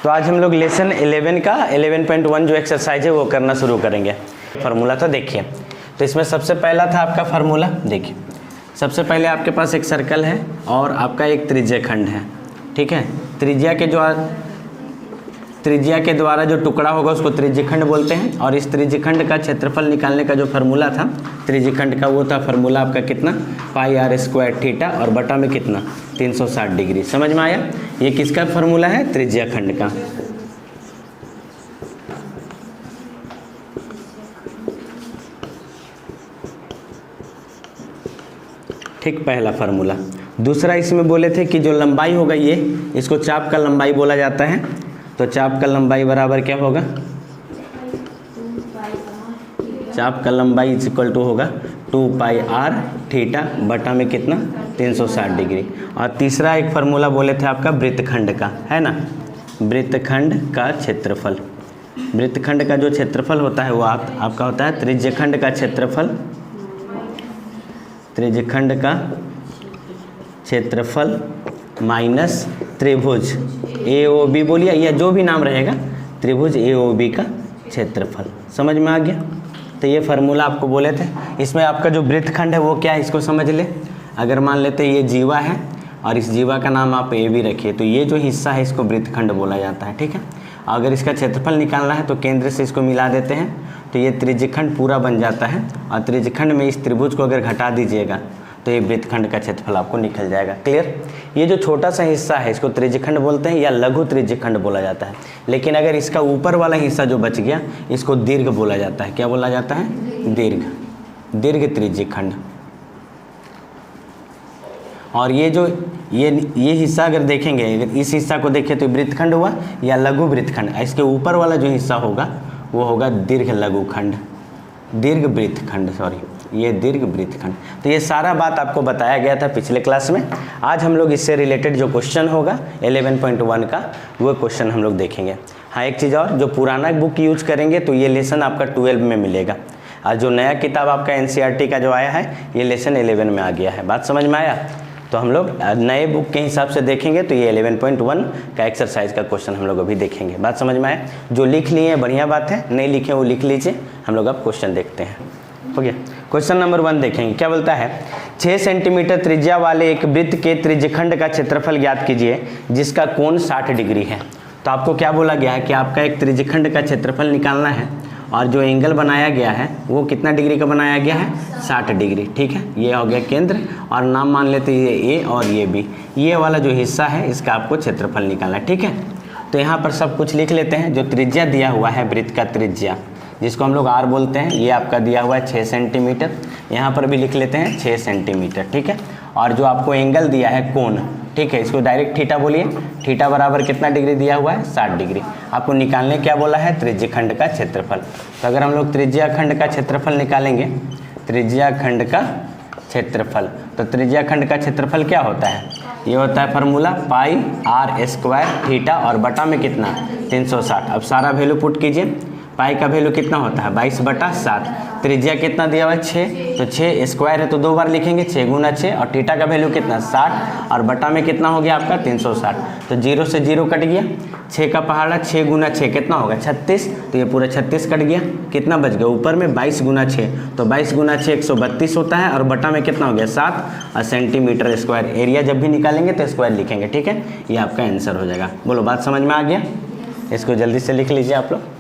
तो आज हम लोग लेसन 11 का 11.1 जो एक्सरसाइज है वो करना शुरू करेंगे। फार्मूला तो देखिए, तो इसमें सबसे पहला था आपका फार्मूला। देखिए सबसे पहले आपके पास एक सर्कल है और आपका एक त्रिज्यखंड है, ठीक है। त्रिज्या के द्वारा जो टुकड़ा होगा उसको त्रिज्यखंड बोलते हैं। और इस त्रिज्यखंड का क्षेत्रफल निकालने का जो फार्मूला था त्रिज्यखंड का, वो था फार्मूला आपका कितना, पाई आर स्क्वायर थीटा और बटा में कितना 360 डिग्री। समझ में आया? ये किसका फार्मूला है? त्रिज्यखंड का। ठीक, पहला फार्मूला। दूसरा इसमें बोले थे कि जो लंबाई होगा ये, इसको चाप का लंबाई बोला जाता है। तो चाप का लंबाई बराबर क्या होगा? चाप का लंबाई इज इक्वल टू होगा 2 पाई आर थीटा बटा में कितना 360 डिग्री। और तीसरा एक फार्मूला बोले थे आपका वृत्तखंड का, है ना, वृत्तखंड का क्षेत्रफल। वृत्तखंड का जो क्षेत्रफल होता है वो आपका होता है त्रिज्यखंड का क्षेत्रफल। त्रिज्यखंड का क्षेत्रफल माइनस त्रिभुज AOB बोलिए या जो भी नाम रहेगा, त्रिभुज AOB का क्षेत्रफल। समझ में आ गया? तो ये फार्मूला आपको बोले थे। इसमें आपका जो वृत्तखंड है वो क्या है, इसको समझ ले। अगर मान लेते ये जीवा है और इस जीवा का नाम आप AB रखिए, तो ये जो हिस्सा है इसको वृत्तखंड बोला जाता है, ठीक है। अगर इसका क्षेत्रफल निकालना है तो केंद्र से इसको मिला देते हैं, तो ये त्रिज्यखंड पूरा बन जाता है। और त्रिज्यखंड में इस त्रिभुज को अगर घटा दीजिएगा तो ये वृत्तखंड का क्षेत्रफल आपको निकल जाएगा। क्लियर? ये जो छोटा सा हिस्सा है इसको त्रिज्यखंड बोलते हैं या लघु त्रिज्यखंड बोला जाता है। लेकिन अगर इसका ऊपर वाला हिस्सा जो बच गया इसको दीर्घ बोला जाता है। क्या बोला जाता है? दीर्घ त्रिज्यखंड। और ये जो ये हिस्सा अगर देखेंगे, अगर इस हिस्सा को देखें तो वृत्तखंड हुआ या लघु वृत्तखंड। इसके ऊपर वाला जो हिस्सा होगा वो होगा दीर्घ लघुखंड, दीर्घ वृत्तखंड, सॉरी, ये दीर्घ वृत्तखंड। तो ये सारा बात आपको बताया गया था पिछले क्लास में। आज हम लोग इससे रिलेटेड जो क्वेश्चन होगा 11.1 का वो क्वेश्चन हम लोग देखेंगे। हाँ, एक चीज़ और, जो पुराना बुक यूज करेंगे तो ये लेसन आपका 12 में मिलेगा। और जो नया किताब आपका NCERT का जो आया है ये लेसन 11 में आ गया है। बात समझ में आया? तो हम लोग नए बुक के हिसाब से देखेंगे तो ये 11.1 का एक्सरसाइज का क्वेश्चन हम लोग अभी देखेंगे। बात समझ में आया? जो लिख लिए हैं बढ़िया बात है, नहीं लिखे वो लिख लीजिए। हम लोग अब क्वेश्चन देखते हैं। हो गया? क्वेश्चन नंबर 1 देखेंगे। क्या बोलता है? 6 सेंटीमीटर त्रिज्या वाले एक वृत्त के त्रिज्यखंड का क्षेत्रफल ज्ञात कीजिए जिसका कोण 60 डिग्री है। तो आपको क्या बोला गया है कि आपका एक त्रिज्यखंड का क्षेत्रफल निकालना है और जो एंगल बनाया गया है वो कितना डिग्री का बनाया गया है? 60 डिग्री, ठीक है। ये हो गया केंद्र और नाम मान लेते हैं ये A और ये B। ये वाला जो हिस्सा है इसका आपको क्षेत्रफल निकालना है, ठीक है। तो यहाँ पर सब कुछ लिख लेते हैं। जो त्रिज्या दिया हुआ है वृत्त का त्रिज्या, जिसको हम लोग R बोलते हैं, ये आपका दिया हुआ है 6 सेंटीमीटर। यहाँ पर भी लिख लेते हैं 6 सेंटीमीटर, ठीक है। और जो आपको एंगल दिया है कोण, ठीक है, इसको डायरेक्ट थीटा बोलिए। थीटा बराबर कितना डिग्री दिया हुआ है? 60 डिग्री। आपको निकालने क्या बोला है? त्रिज्यखंड का क्षेत्रफल। तो अगर हम लोग त्रिज्याखंड का क्षेत्रफल निकालेंगे, त्रिज्याखंड का क्षेत्रफल, तो त्रिज्याखंड का क्षेत्रफल क्या होता है? ये होता है formula pi r square theta और बटा में कितना 360। अब सारा वैल्यू पुट कीजिए। पाई का वैल्यू कितना होता है? 22/7। त्रिज्या कितना दिया हुआ है? 6, तो 6 स्क्वायर है तो 2 बार लिखेंगे, 6 गुना 6। और थीटा का वैल्यू कितना? 60 और बटा में कितना हो गया आपका 360। तो 0 से 0 कट गया। 6 का पहाड़ा 6 गुना 6 कितना होगा? 36। तो ये पूरा 36 कट गया। कितना बच गया? ऊपर में 22 गुना 6, तो 22 गुना 6 132 होता है और बटा में कितना हो गया 7 और सेंटीमीटर स्क्वायर। एरिया जब भी निकालेंगे तो स्क्वायर लिखेंगे, ठीक है। ये आपका आंसर हो जाएगा। बोलो, बात समझ में आ गया? इसको जल्दी से लिख लीजिए आप लोग।